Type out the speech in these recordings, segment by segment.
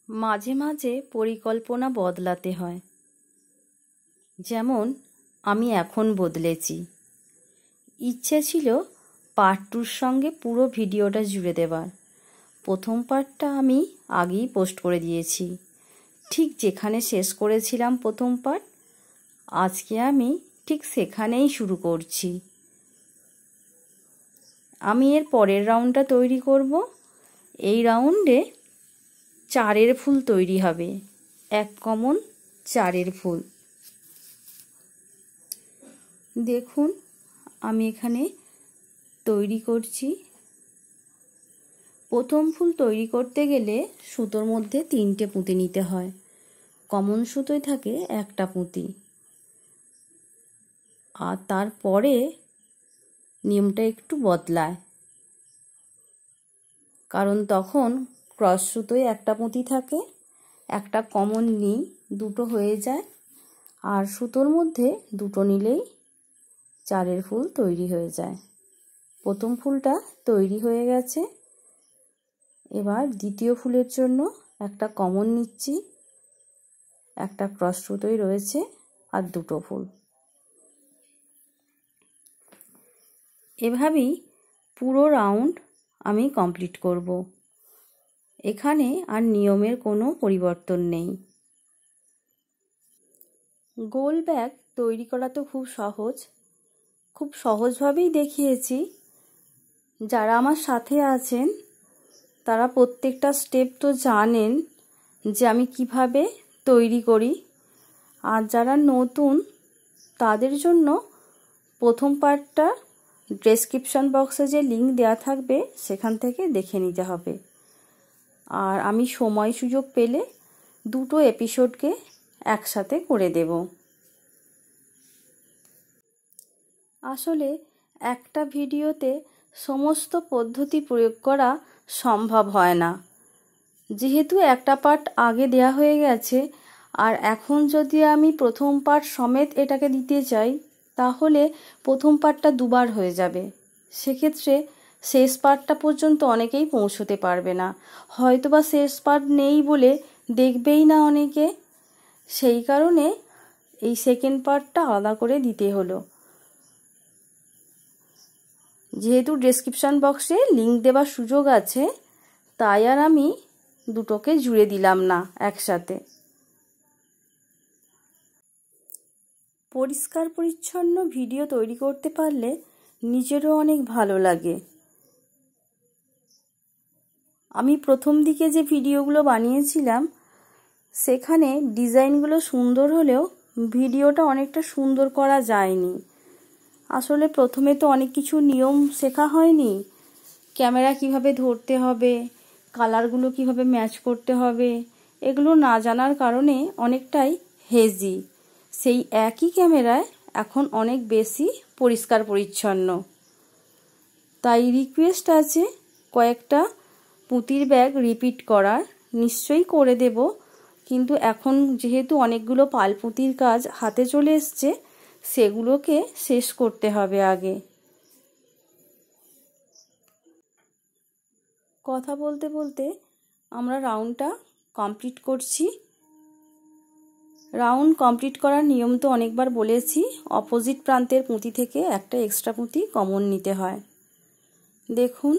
মাঝে মাঝে পরিকল্পনা বদলাতে হয়। যেমন আমি এখন বদলেছি। ইচ্ছে ছিল পার্ট 2-র সঙ্গে পুরো ভিডিওটা জুড়ে দেবার। প্রথম পার্টটা আমি আগেই পোস্ট করে দিয়েছি, ঠিক যেখানে শেষ করেছিলাম প্রথম পার্ট। আজকে আমি ঠিক সেখানেই শুরু করছি। আমি এর পরের রাউন্ডটা তৈরি করব। এই রাউন্ডে চারের ফুল তৈরি হবে, এক কমন চারের ফুল। দেখুন আমি এখানে তৈরি করছি। প্রথম ফুল তৈরি করতে গেলে সুতোর মধ্যে 3টে পুঁতি নিতে হয়। কমন সুতোয় থাকে একটা পুঁতি, আর তারপরে নিয়মটা একটু বদলায়, কারণ তখন ক্রস সুতোয় একটা পুঁতি থাকে, একটা কমন নিই, দুটো হয়ে যায়। আর সুতোর মধ্যে দুটো নিলেই চারের ফুল তৈরি হয়ে যায়। প্রথম ফুলটা তৈরি হয়ে গেছে। এবার দ্বিতীয় ফুলের জন্য একটা কমন নিচ্ছি, একটা ক্রস সুতোই রয়েছে আর দুটো ফুল। এভাবেই পুরো রাউন্ড আমি কমপ্লিট করব। এখানে আর নিয়মের কোনো পরিবর্তন নেই। গোল ব্যাগ তৈরি করা তো খুব সহজভাবেই দেখিয়েছি। যারা আমার সাথে আছেন তারা প্রত্যেকটা স্টেপ তো জানেন যে আমি কিভাবে তৈরি করি। আর যারা নতুন তাদের জন্য প্রথম পার্টটা ডেসক্রিপশন বক্সে যে লিঙ্ক দেওয়া থাকবে সেখান থেকে দেখে নিতে হবে। আর আমি সময় সুযোগ পেলে দুটো এপিসোডকে একসাথে করে দেব। আসলে একটা ভিডিওতে সমস্ত পদ্ধতি প্রয়োগ করা সম্ভব হয় না, যেহেতু একটা পার্ট আগে দেয়া হয়ে গেছে। আর এখন যদি আমি প্রথম পার্ট সমেত এটাকে দিতে চাই তাহলে প্রথম পার্টটা দুবার হয়ে যাবে। সেক্ষেত্রে শেষ পার্টটা পর্যন্ত অনেকেই পৌঁছতে পারবে না, হয়তোবা শেষ পার্ট নেই বলে দেখবেই না অনেকে। সেই কারণে এই সেকেন্ড পার্টটা আলাদা করে দিতে হলো। যেহেতু ডেসক্রিপশন বক্সে লিঙ্ক দেওয়ার সুযোগ আছে, তাই আর আমি দুটোকে জুড়ে দিলাম না একসাথে। পরিষ্কার পরিচ্ছন্ন ভিডিও তৈরি করতে পারলে নিজেরও অনেক ভালো লাগে। আমি প্রথম দিকে যে ভিডিওগুলো বানিয়েছিলাম সেখানে ডিজাইনগুলো সুন্দর হলেও ভিডিওটা অনেকটা সুন্দর করা যায়নি। আসলে প্রথমে তো অনেক কিছু নিয়ম শেখা হয়নি, ক্যামেরা কিভাবে ধরতে হবে, কালারগুলো কিভাবে ম্যাচ করতে হবে, এগুলো না জানার কারণে অনেকটাই হেজি। সেই একই ক্যামেরায় এখন অনেক বেশি পরিষ্কার পরিচ্ছন্ন। তাই রিকোয়েস্ট আছে কয়েকটা পুঁতির ব্যাগ রিপিট করার, নিশ্চয়ই করে দেব। কিন্তু এখন যেহেতু অনেকগুলো পালপুঁতির কাজ হাতে চলে এসছে, সেগুলোকে শেষ করতে হবে আগে। কথা বলতে বলতে আমরা রাউন্ডটা কমপ্লিট করছি। রাউন্ড কমপ্লিট করার নিয়ম তো অনেকবার বলেছি। অপোজিট প্রান্তের পুঁতি থেকে একটা এক্সট্রা পুঁতি কমন নিতে হয়। দেখুন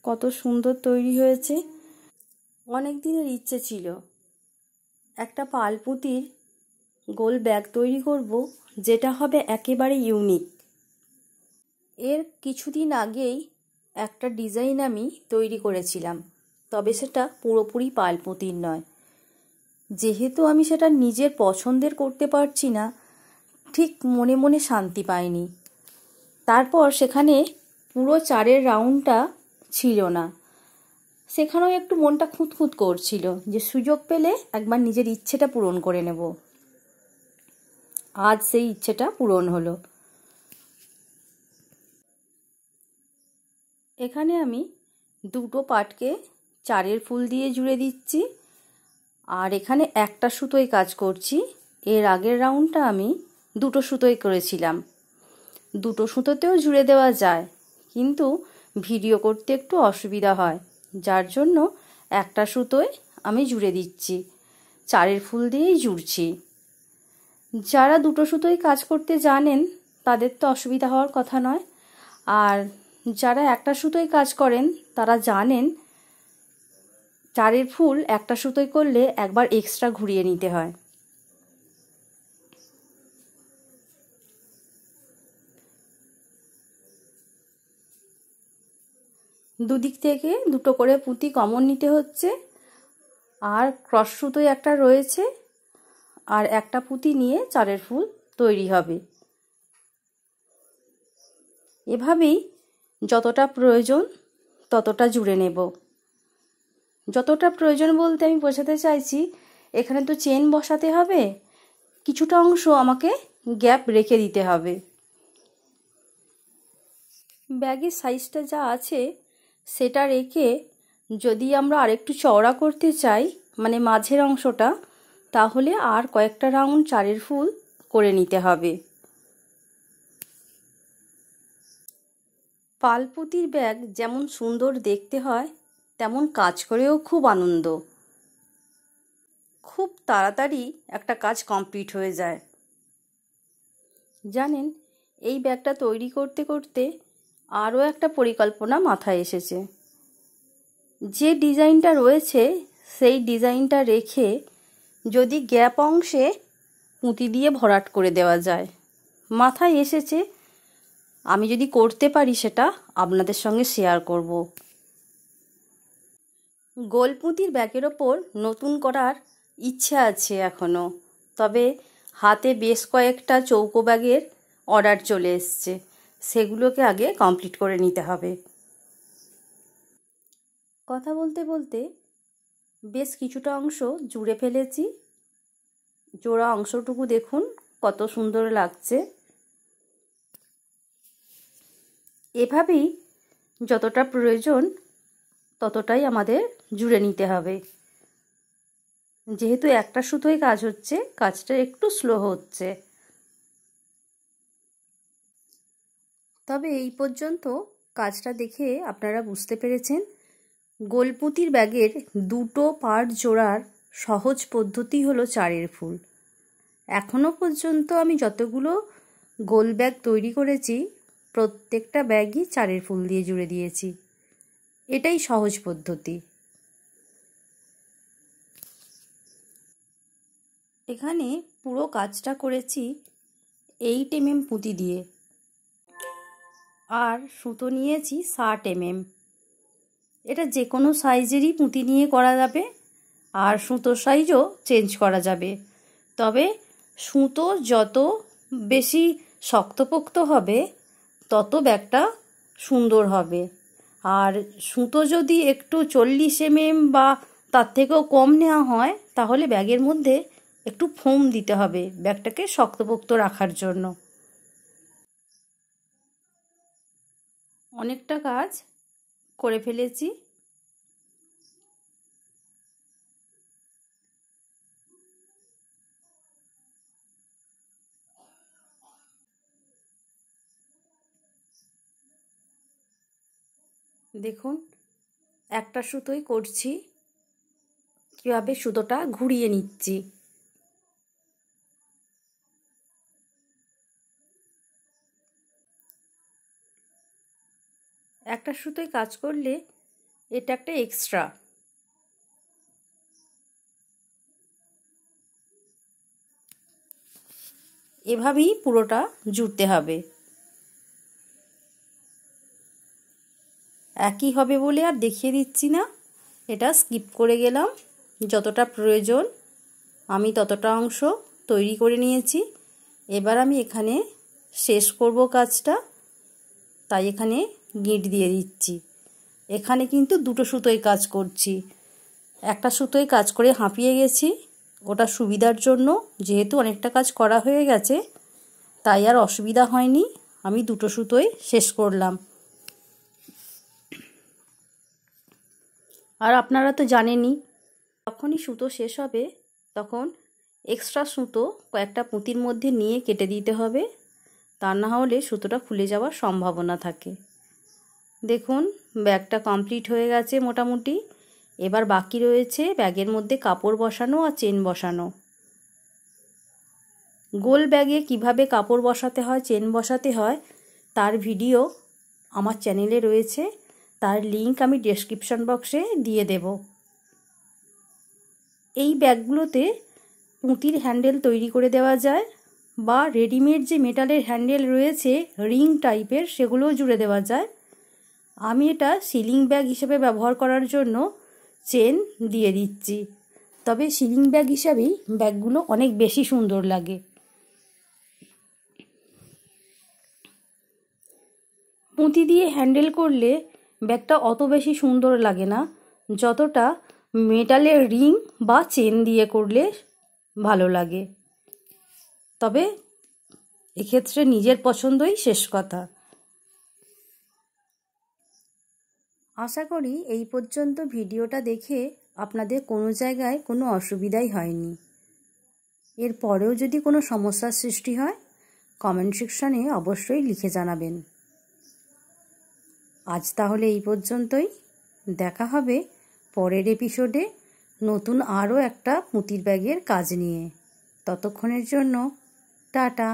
কত সুন্দর তৈরি হয়েছে। অনেক দিনের ইচ্ছে ছিল একটা পালপুঁতির গোল ব্যাগ তৈরি করব, যেটা হবে একেবারে ইউনিক। এর কিছুদিন আগেই একটা ডিজাইন আমি তৈরি করেছিলাম, তবে সেটা পুরোপুরি পালপুঁতির নয়। যেহেতু আমি সেটা নিজের পছন্দের করতে পারছি না, ঠিক মনে মনে শান্তি পাইনি। তারপর সেখানে পুরো চারের রাউন্ডটা ছিল না, সেখানেও একটু মনটা খুঁতখুত করছিল যে সুযোগ পেলে একবার নিজের ইচ্ছেটা পূরণ করে নেব। আজ সেই ইচ্ছেটা পূরণ হলো। এখানে আমি দুটো পাটকে চারের ফুল দিয়ে জুড়ে দিচ্ছি, আর এখানে একটা সুতোয় কাজ করছি। এর আগের রাউন্ডটা আমি দুটো সুতোয় করেছিলাম। দুটো সুতোতেও জুড়ে দেওয়া যায়, কিন্তু ভিডিও করতে একটু অসুবিধা হয়, যার জন্য একটা সুতোয় আমি জুড়ে দিচ্ছি, চারের ফুল দিয়েই জুড়ছি। যারা দুটো সুতোয় কাজ করতে জানেন তাদের তো অসুবিধা হওয়ার কথা নয়, আর যারা একটা সুতোয় কাজ করেন তারা জানেন চারের ফুল একটা সুতোয় করলে একবার এক্সট্রা ঘুরিয়ে নিতে হয়। দুদিক থেকে দুটো করে পুঁতি কমন নিতে হচ্ছে, আর ক্রস সুতোয় একটা রয়েছে, আর একটা পুঁতি নিয়ে চারের ফুল তৈরি হবে। এভাবেই যতটা প্রয়োজন ততটা জুড়ে নেব। যতটা প্রয়োজন বলতে আমি বোঝাতে চাইছি, এখানে তো চেন বসাতে হবে, কিছুটা অংশ আমাকে গ্যাপ রেখে দিতে হবে। ব্যাগের সাইজটা যা আছে সেটা রেখে যদি আমরা আরেকটু চওড়া করতে চাই, মানে মাঝের অংশটা, তাহলে আর কয়েকটা রাউন্ড চারের ফুল করে নিতে হবে। পালপুতির ব্যাগ যেমন সুন্দর দেখতে হয়, তেমন কাজ করেও খুব আনন্দ। খুব তাড়াতাড়ি একটা কাজ কমপ্লিট হয়ে যায়। জানেন, এই ব্যাগটা তৈরি করতে করতে আরও একটা পরিকল্পনা মাথায় এসেছে। যে ডিজাইনটা রয়েছে সেই ডিজাইনটা রেখে যদি গ্যাপ অংশে পুঁতি দিয়ে ভরাট করে দেওয়া যায়। মাথায় এসেছে, আমি যদি করতে পারি সেটা আপনাদের সঙ্গে শেয়ার করব। গোল পুঁতির ব্যাগের ওপর নতুন করার ইচ্ছে আছে এখনও, তবে হাতে বেশ কয়েকটা চৌকো ব্যাগের অর্ডার চলে এসছে, সেগুলোকে আগে কমপ্লিট করে নিতে হবে। কথা বলতে বলতে বেশ কিছুটা অংশ জুড়ে ফেলেছি। জোড়া অংশটুকু দেখুন কত সুন্দর লাগছে। এভাবেই যতটা প্রয়োজন ততটাই আমাদের জুড়ে নিতে হবে। যেহেতু একটা সুতোয় কাজ হচ্ছে, কাজটা একটু স্লো হচ্ছে। তবে এই পর্যন্ত কাজটা দেখে আপনারা বুঝতে পেরেছেন গোলপুঁতির ব্যাগের দুটো পার্ট জোড়ার সহজ পদ্ধতি হলো চারের ফুল। এখনো পর্যন্ত আমি যতগুলো গোল ব্যাগ তৈরি করেছি প্রত্যেকটা ব্যাগই চারের ফুল দিয়ে জুড়ে দিয়েছি। এটাই সহজ পদ্ধতি। এখানে পুরো কাজটা করেছি 8 mm পুঁতি দিয়ে, আর সুতো নিয়েছি 60 mm। এটা যে কোনো সাইজেরই পুঁতি নিয়ে করা যাবে, আর সুতোর সাইজও চেঞ্জ করা যাবে। তবে সুতো যত বেশি শক্তপোক্ত হবে তত ব্যাগটা সুন্দর হবে। আর সুতো যদি একটু 40 mm বা তার থেকেও কম নেওয়া হয় তাহলে ব্যাগের মধ্যে একটু ফোম দিতে হবে ব্যাগটাকে শক্তপোক্ত রাখার জন্য। অনেকটা কাজ করে ফেলেছি। দেখুন, একটা সুতোই করছি, কীভাবে সুতোটা ঘুরিয়ে নিচ্ছি। একটা সুতোয় কাজ করলে এটা একটা এক্সট্রা। এভাবেই পুরোটা জুড়তে হবে। একই হবে বলে আর দেখিয়ে দিচ্ছি না, এটা স্কিপ করে গেলাম। যতটা প্রয়োজন আমি ততটা অংশ তৈরি করে নিয়েছি। এবার আমি এখানে শেষ করব কাজটা, তাই এখানে গিঁট দিয়ে দিচ্ছি। এখানে কিন্তু দুটো সুতোয় কাজ করছি, একটা সুতোয় কাজ করে হাঁপিয়ে গেছি। ওটা সুবিধার জন্য, যেহেতু অনেকটা কাজ করা হয়ে গেছে তাই আর অসুবিধা হয়নি, আমি দুটো সুতোয় শেষ করলাম। আর আপনারা তো জানেনই, যখনই সুতো শেষ হবে তখন এক্সট্রা সুতো কয়েকটা পুঁতির মধ্যে নিয়ে কেটে দিতে হবে, তা না হলে সুতোটা খুলে যাওয়ার সম্ভাবনা থাকে। দেখুন, ব্যাগটা কমপ্লিট হয়ে গেছে মোটামুটি। এবার বাকি রয়েছে ব্যাগের মধ্যে কাপড় বসানো আর চেন বসানো। গোল ব্যাগে কিভাবে কাপড় বসাতে হয়, চেন বসাতে হয় তার ভিডিও আমার চ্যানেলে রয়েছে, তার লিংক আমি ডেসক্রিপশন বক্সে দিয়ে দেব। এই ব্যাগগুলোতে পুঁতির হ্যান্ডেল তৈরি করে দেওয়া যায় বা রেডিমেড যে মেটালের হ্যান্ডেল রয়েছে রিং টাইপের সেগুলোও জুড়ে দেওয়া যায়। আমি এটা সিলিং ব্যাগ হিসেবে ব্যবহার করার জন্য চেন দিয়ে দিচ্ছি, তবে সিলিং ব্যাগ হিসাবেই ব্যাগগুলো অনেক বেশি সুন্দর লাগে। পুঁতি দিয়ে হ্যান্ডেল করলে ব্যাগটা অত বেশি সুন্দর লাগে না যতটা মেটালের রিং বা চেন দিয়ে করলে ভালো লাগে। তবে এক্ষেত্রে নিজের পছন্দই শেষ কথা। আশা করি এই পর্যন্ত ভিডিওটা দেখে আপনাদের কোনো জায়গায় কোনো অসুবিধাই হয়নি। এর পরেও যদি কোনো সমস্যার সৃষ্টি হয় কমেন্ট সেকশনে অবশ্যই লিখে জানাবেন। আজ তাহলে এই পর্যন্তই, দেখা হবে পরের এপিসোডে নতুন আরও একটা পুঁতির ব্যাগের কাজ নিয়ে। ততক্ষণের জন্য টাটা।